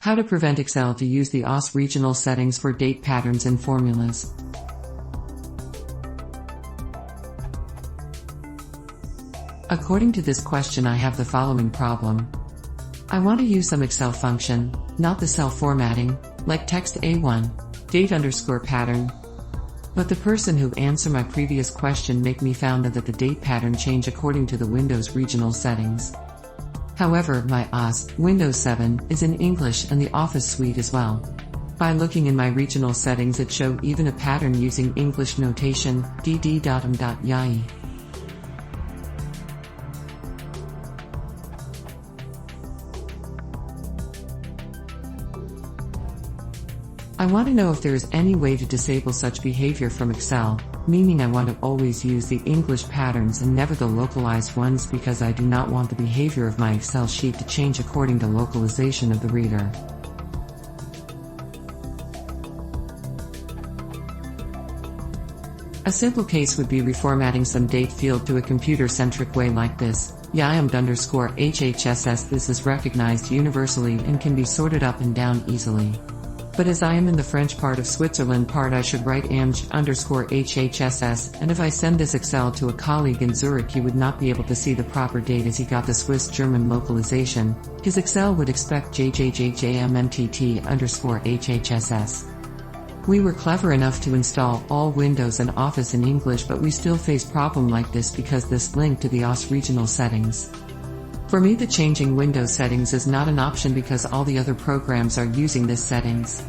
How to prevent Excel to use the OS regional settings for date patterns and formulas. According to this question, I have the following problem. I want to use some Excel function, not the cell formatting, like text A1, date_pattern. But the person who answered my previous question make me found that the date pattern change according to the Windows regional settings. However, my OS, Windows 7, is in English and the Office suite as well. By looking in my regional settings, it showed even a pattern using English notation, dd.m.yai. I want to know if there is any way to disable such behavior from Excel, meaning I want to always use the English patterns and never the localized ones, because I do not want the behavior of my Excel sheet to change according to localization of the reader. A simple case would be reformatting some date field to a computer-centric way like this. YAMD_HHSS. This is recognized universally and can be sorted up and down easily. But as I am in the French part of Switzerland part, I should write AMG_HHSS, and if I send this Excel to a colleague in Zurich, he would not be able to see the proper date as he got the Swiss-German localization. His Excel would expect JJJJMMTT_HHSS. We were clever enough to install all Windows and Office in English, but we still face problem like this because this link to the OS regional settings. For me, the changing Windows settings is not an option because all the other programs are using this settings.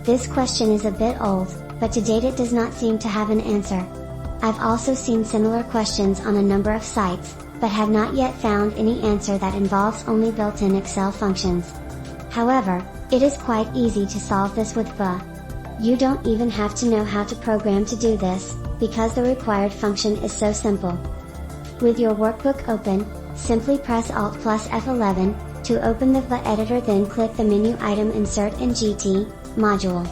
This question is a bit old, but to date it does not seem to have an answer. I've also seen similar questions on a number of sites, but have not yet found any answer that involves only built-in Excel functions. However, it is quite easy to solve this with VA. You don't even have to know how to program to do this, because the required function is so simple. With your workbook open, simply press Alt plus F11 to open the VA editor, then click the menu item Insert in GT module.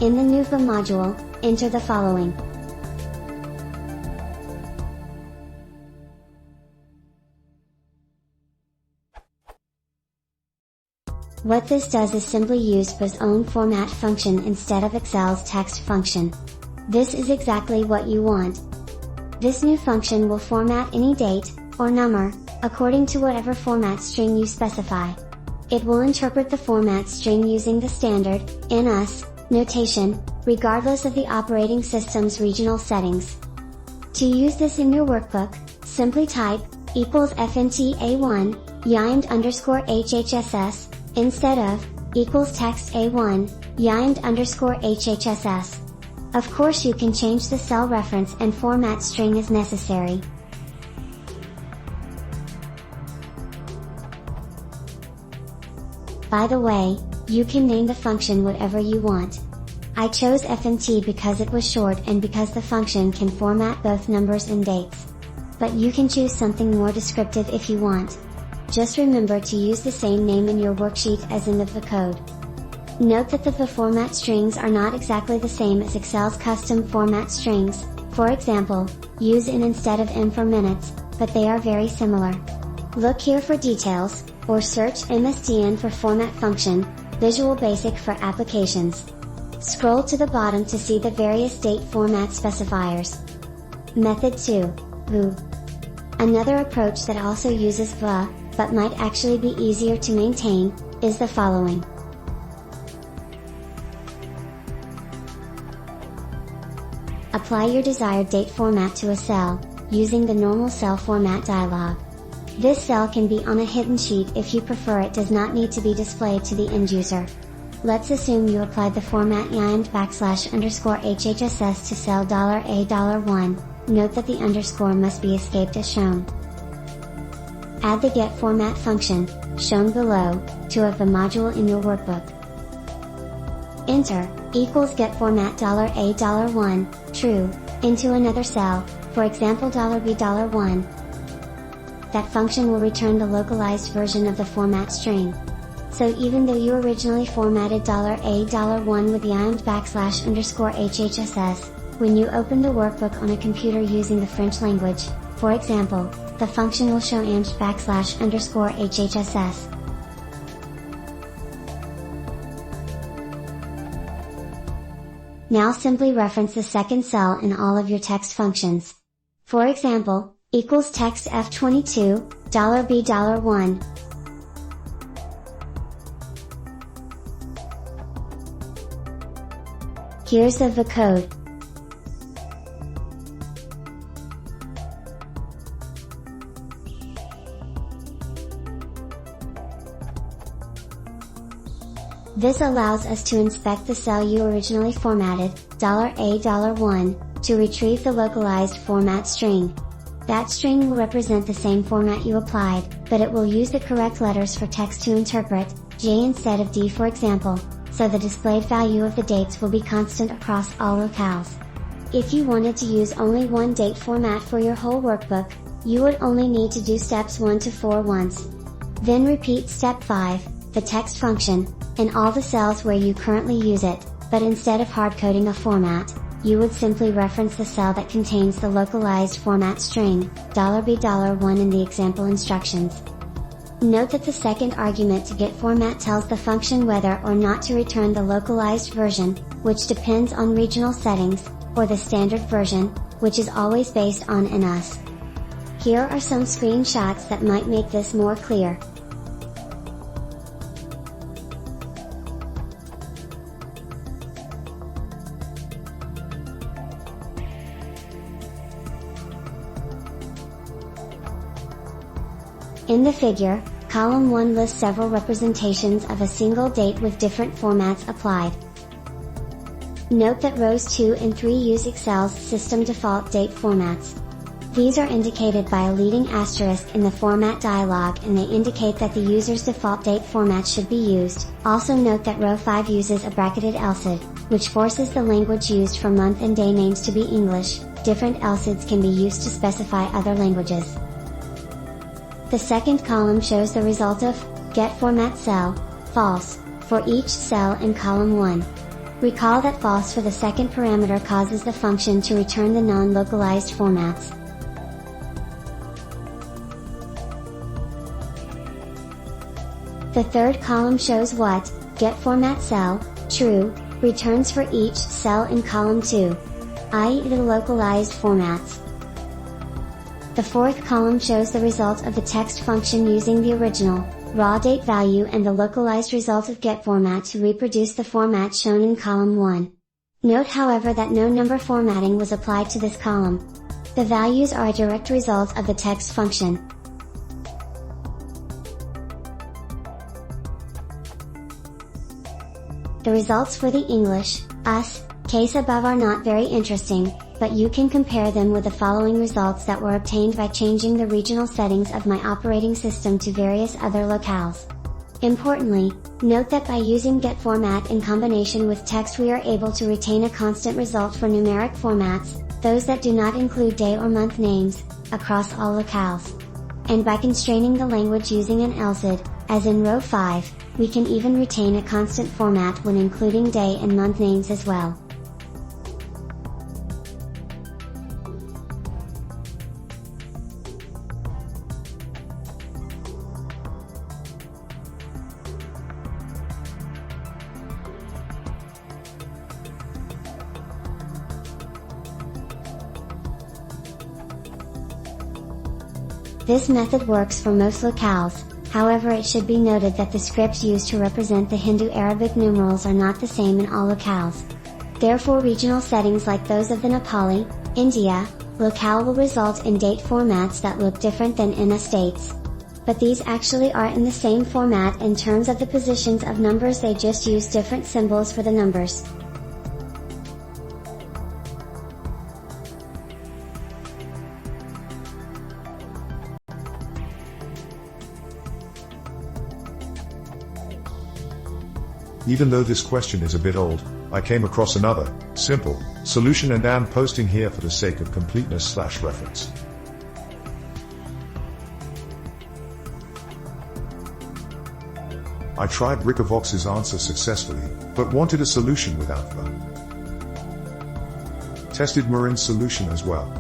In the new VA module, enter the following. What this does is simply use VA's own format function instead of Excel's text function. This is exactly what you want. This new function will format any date, or number, according to whatever format string you specify. It will interpret the format string using the standard, NS, notation, regardless of the operating system's regional settings. To use this in your workbook, simply type, =FNT_A1, YAMD_HHSS, instead of, =text A1, YAMD_HHSS. Of course you can change the cell reference and format string as necessary. By the way, you can name the function whatever you want. I chose FNT because it was short and because the function can format both numbers and dates. But you can choose something more descriptive if you want. Just remember to use the same name in your worksheet as in the VA code. Note that the VA format strings are not exactly the same as Excel's custom format strings, for example, use in instead of M for minutes, but they are very similar. Look here for details, or search MSDN for format function, Visual Basic for applications. Scroll to the bottom to see the various date format specifiers. Method 2, VU. Another approach that also uses VA, but might actually be easier to maintain, is the following. Apply your desired date format to a cell, using the normal cell format dialog. This cell can be on a hidden sheet if you prefer. It does not need to be displayed to the end user. Let's assume you applied the format YAMD_HHSS to cell $A$1, note that the underscore must be escaped as shown. Add the getFormat function, shown below, to a VA module in your workbook. Enter, =getFormat $A$1, true, into another cell, for example $B$1. That function will return the localized version of the format string. So even though you originally formatted $A$1 with YAMD_HHSS, When you open the workbook on a computer using the French language, for example, the function will show _HHSS. Now simply reference the second cell in all of your text functions. For example, equals text F22, $B $1. Here's the code. This allows us to inspect the cell you originally formatted, $A$1, to retrieve the localized format string. That string will represent the same format you applied, but it will use the correct letters for text to interpret, J instead of D for example, so the displayed value of the dates will be constant across all locales. If you wanted to use only one date format for your whole workbook, you would only need to do steps 1 to 4 once. Then repeat step 5, the text function, in all the cells where you currently use it, but instead of hardcoding a format, you would simply reference the cell that contains the localized format string, $B $1 in the example instructions. Note that the second argument to getFormat tells the function whether or not to return the localized version, which depends on regional settings, or the standard version, which is always based on NUS. Here are some screenshots that might make this more clear. In the figure, column 1 lists several representations of a single date with different formats applied. Note that rows 2 and 3 use Excel's system default date formats. These are indicated by a leading asterisk in the format dialog and they indicate that the user's default date format should be used. Also note that row 5 uses a bracketed elseid, which forces the language used for month and day names to be English. Different elseids can be used to specify other languages. The second column shows the result of getFormatCell, false, for each cell in column 1. Recall that false for the second parameter causes the function to return the non-localized formats. The third column shows what getFormatCell, true, returns for each cell in column 2, i.e. the localized formats. The fourth column shows the result of the text function using the original, raw date value and the localized result of getFormat to reproduce the format shown in column 1. Note however that no number formatting was applied to this column. The values are a direct result of the text function. The results for the English, US, case above are not very interesting, but you can compare them with the following results that were obtained by changing the regional settings of my operating system to various other locales. Importantly, note that by using getFormat in combination with text we are able to retain a constant result for numeric formats, those that do not include day or month names, across all locales. And by constraining the language using an elseid, as in row 5, we can even retain a constant format when including day and month names as well. This method works for most locales, however it should be noted that the scripts used to represent the Hindu Arabic numerals are not the same in all locales. Therefore regional settings like those of the Nepali, India, locale will result in date formats that look different than NUS dates. But these actually are in the same format in terms of the positions of numbers, they just use different symbols for the numbers. Even though this question is a bit old, I came across another, simple, solution and am posting here for the sake of completeness/reference. I tried Rickovox's answer successfully, but wanted a solution without the tested Marin's solution as well.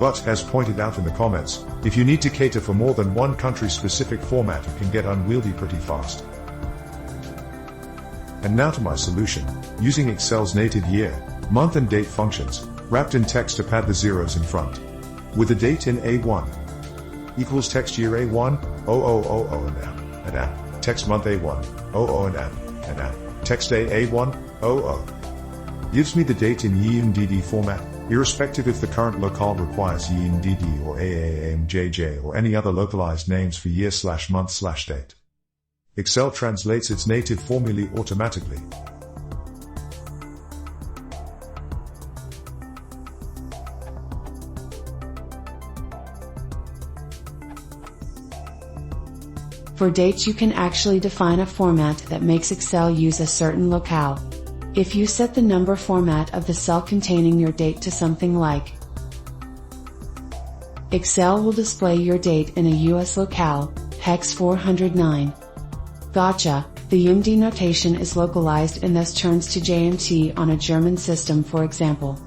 But, as pointed out in the comments, if you need to cater for more than one country-specific format, it can get unwieldy pretty fast. And now to my solution, using Excel's native year, month and date functions, wrapped in text to pad the zeros in front. With the date in A1 equals text year A1, 0000 and app, text month A1, 00 and app, text day A1, 00. Gives me the date in YEMDD format, irrespective if the current locale requires YEMDD or AAAMJJ or any other localized names for year/month/date. Excel translates its native formulae automatically. For dates, you can actually define a format that makes Excel use a certain locale. If you set the number format of the cell containing your date to something like, Excel will display your date in a US locale, hex 409. Gotcha, the UMD notation is localized and thus turns to JMT on a German system, for example.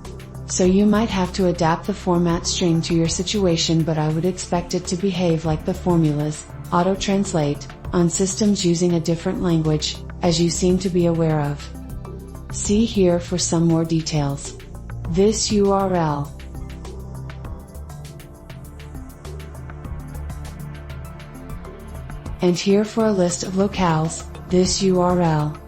So you might have to adapt the format string to your situation, but I would expect it to behave like the formulas, auto-translate, on systems using a different language, as you seem to be aware of. See here for some more details. This URL. And here for a list of locales, this URL.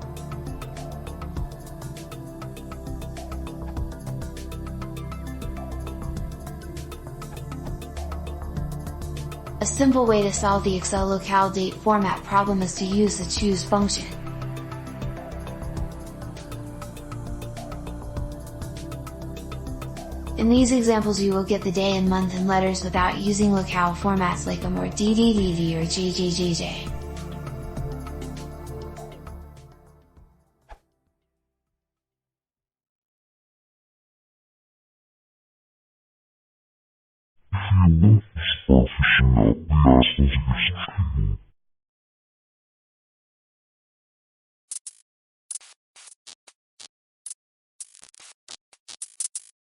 A simple way to solve the Excel locale date format problem is to use the choose function. In these examples you will get the day and month and letters without using locale formats like or DDDD or GGGJ. If you want this stuff, you should not be asking to get subscribed.